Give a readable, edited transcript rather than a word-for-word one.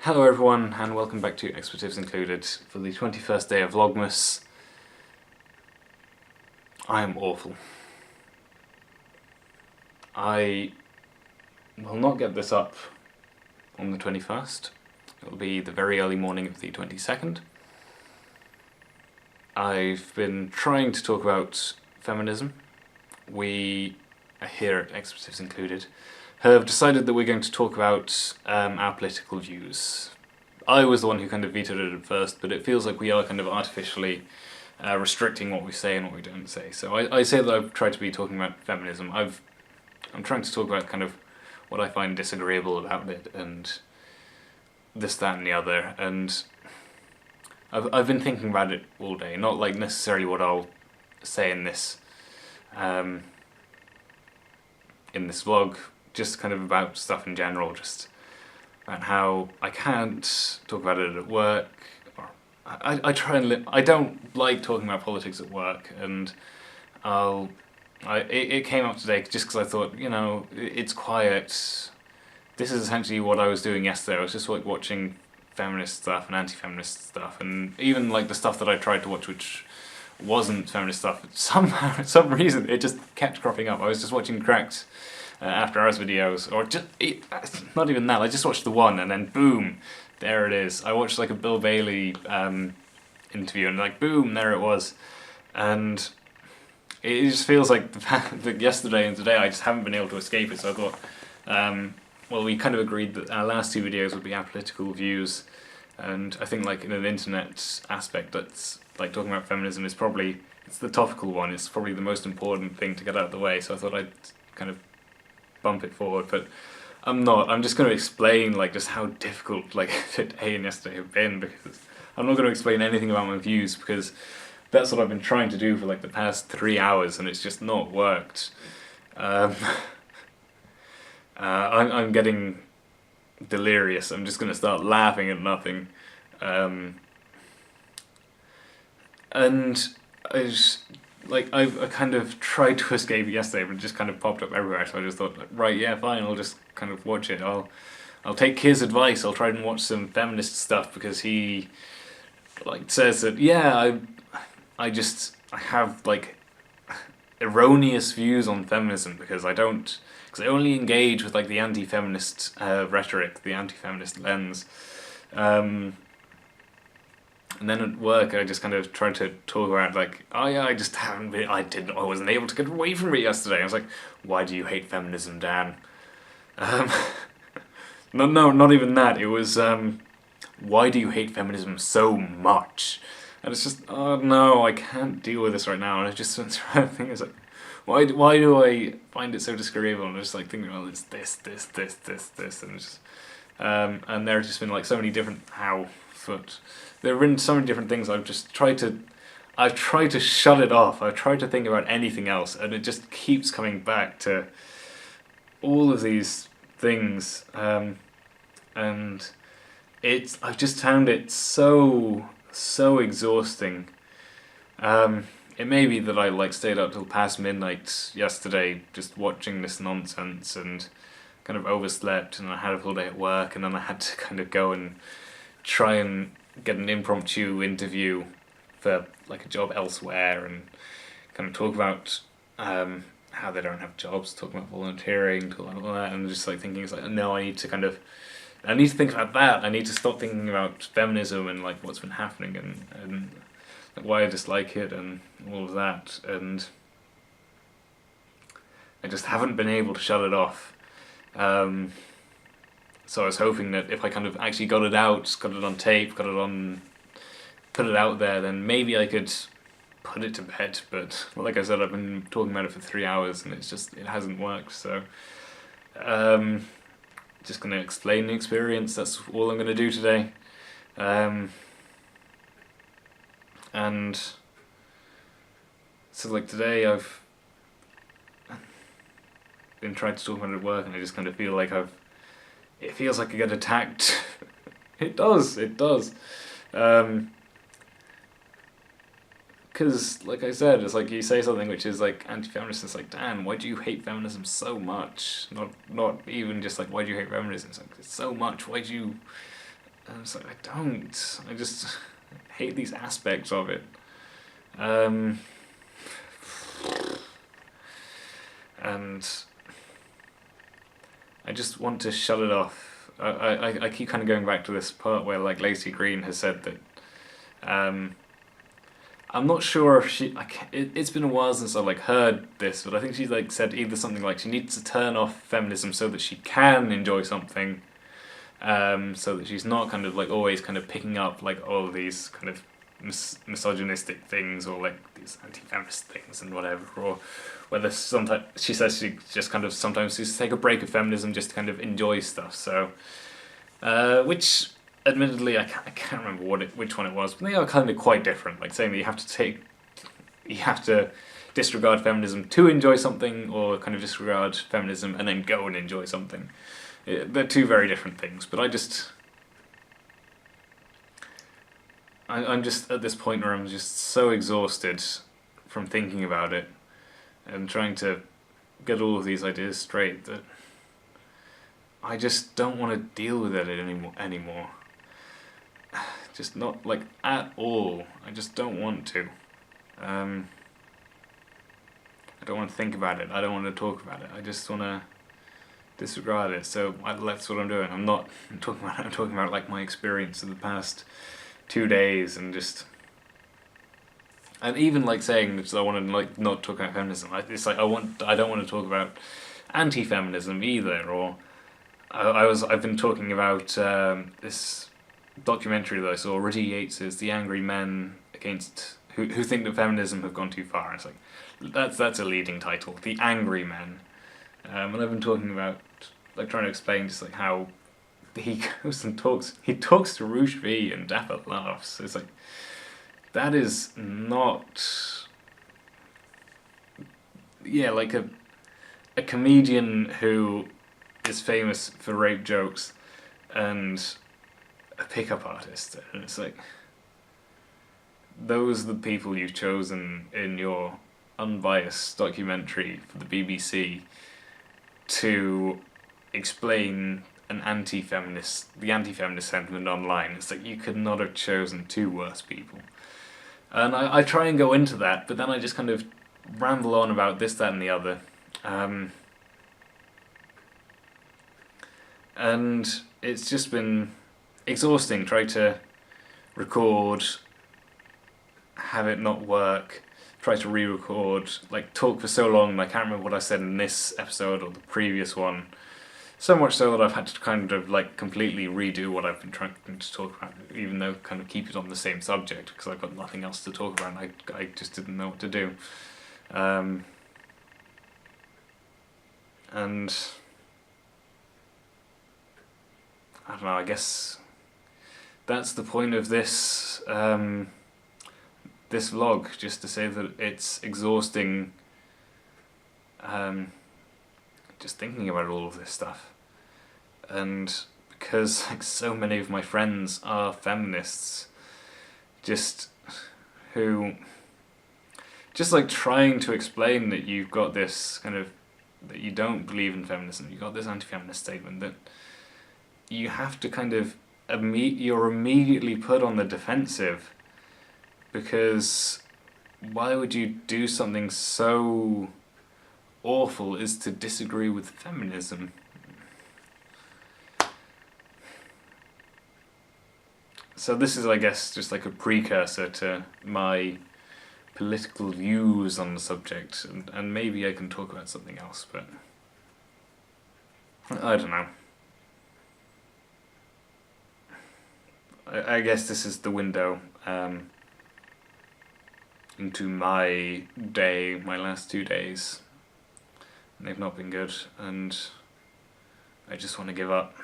Hello everyone, and welcome back to Expletives Included for the 21st day of Vlogmas. I am awful. I will not get this up on the 21st. It will be the very early morning of the 22nd. I've been trying to talk about feminism. We, here at Expletives Included, have decided that we're going to talk about our political views. I was the one who kind of vetoed it at first, but it feels like we are kind of artificially restricting what we say and what we don't say. So I say that I've tried to be talking about feminism. I'm trying to talk about kind of what I find disagreeable about it and this, that and the other, and I've been thinking about it all day, not like necessarily what I'll say in this vlog, just kind of about stuff in general, just about how I can't talk about it at work. Or I try and I don't like talking about politics at work, and it came up today just because I thought, you know, it's quiet. This is essentially what I was doing yesterday. I was just like watching feminist stuff and anti-feminist stuff, and even like the stuff that I tried to watch which wasn't feminist stuff, somehow, for some reason, it just kept cropping up. I was just watching cracked after hours videos, or just, not even that, I just watched the one and then boom, there it is. I watched like a Bill Bailey interview and like boom, there it was. And it just feels like the fact that yesterday and today I just haven't been able to escape it, so I thought, well, we kind of agreed that our last two videos would be our political views, and I think like in an internet aspect that's like talking about feminism is probably, it's the topical one, it's probably the most important thing to get out of the way, so I thought I'd kind of bump it forward, but I'm not. I'm just going to explain like just how difficult like today and yesterday have been, because I'm not going to explain anything about my views because that's what I've been trying to do for like the past 3 hours and it's just not worked. I'm getting delirious. I'm just going to start laughing at nothing. And I kind of tried to escape yesterday, but it just kind of popped up everywhere, so I just thought, right, yeah, fine, I'll just kind of watch it. I'll take his advice, I'll try and watch some feminist stuff, because he, like, says that, yeah, I have, like, erroneous views on feminism, because I only engage with, like, the anti-feminist rhetoric, the anti-feminist lens. And then at work, I just kind of tried to talk about like, oh yeah, I just haven't been, I wasn't able to get away from it yesterday. I was like, why do you hate feminism, Dan? No, not even that. It was, why do you hate feminism so much? And it's just, oh no, I can't deal with this right now. And I just went through everything. It's like, why do I find it so disagreeable? And I just like thinking, well, it's this, and it's just, and there have just been like so many different there have been so many different things. I've tried to shut it off. I've tried to think about anything else, and it just keeps coming back to all of these things. And I've just found it so exhausting. It may be that I like stayed up till past midnight yesterday just watching this nonsense and kind of overslept, and I had a full day at work, and then I had to kind of go and try and get an impromptu interview for like a job elsewhere and kind of talk about how they don't have jobs, talk about volunteering, talk about all that, and just like thinking, it's like, no, I need to think about that. I need to stop thinking about feminism and like what's been happening and like, why I dislike it and all of that, and I just haven't been able to shut it off. So I was hoping that if I kind of actually got it out, got it on tape, put it out there, then maybe I could put it to bed. But like I said, I've been talking about it for 3 hours and it hasn't worked. So just going to explain the experience. That's all I'm going to do today. And so like today I've been trying to talk about it at work, and I just kind of feel like it feels like I get attacked. It does. Because, like I said, it's like you say something which is like anti-feminist, and it's like, Dan, why do you hate feminism so much? Not even just like, why do you hate feminism? It's like, it's so much, why do you... And it's like, I just hate these aspects of it. And I just want to shut it off. I keep kind of going back to this part where like Lacey Green has said that I'm not sure if it's been a while since I like heard this, but I think she like said either something like she needs to turn off feminism so that she can enjoy something, so that she's not kind of like always kind of picking up like all of these kind of misogynistic things or like these anti-feminist things and whatever, or whether sometimes she says she just kind of sometimes needs to take a break of feminism just to kind of enjoy stuff. So, which admittedly I can't remember which one it was, but they are kind of quite different. Like saying that you have to disregard feminism to enjoy something, or kind of disregard feminism and then go and enjoy something. They're two very different things. But I'm just at this point where I'm just so exhausted from thinking about it and trying to get all of these ideas straight that I just don't want to deal with it anymore. Just not like at all. I just don't want to. I don't want to think about it. I don't want to talk about it. I just want to disregard it. So that's what I'm doing. I'm not talking about it. I'm talking about like my experience of the past 2 days and even like saying that I want to like not talk about feminism. It's like I don't want to talk about anti-feminism either. Or I've been talking about this documentary that I saw, Richie Yates's The Angry Men Against who think that feminism have gone too far. It's like that's a leading title, The Angry Men. And I've been talking about like trying to explain just like how he goes and talks to Rouge V and Dapper Laughs. It's like that is not like a comedian who is famous for rape jokes and a pickup artist, and it's like those are the people you've chosen in your unbiased documentary for the BBC to explain the anti-feminist sentiment online. It's like you could not have chosen two worse people. And I try and go into that, but then I just kind of ramble on about this, that and the other. And it's just been exhausting trying to record, have it not work, try to re-record, like talk for so long I can't remember what I said in this episode or the previous one. So much so that I've had to kind of like completely redo what I've been trying to talk about, even though kind of keep it on the same subject, because I've got nothing else to talk about and I just didn't know what to do. And I don't know, I guess that's the point of this this vlog, just to say that it's exhausting just thinking about all of this stuff. And because like so many of my friends are feminists, just like trying to explain that you've got this kind of, that you don't believe in feminism, you've got this anti-feminist statement, that you have to kind of you're immediately put on the defensive, because why would you do something so awful as to disagree with feminism? So this is, I guess, just like a precursor to my political views on the subject, and maybe I can talk about something else, but I don't know. I guess this is the window into my day, my last 2 days. They've not been good, and I just want to give up.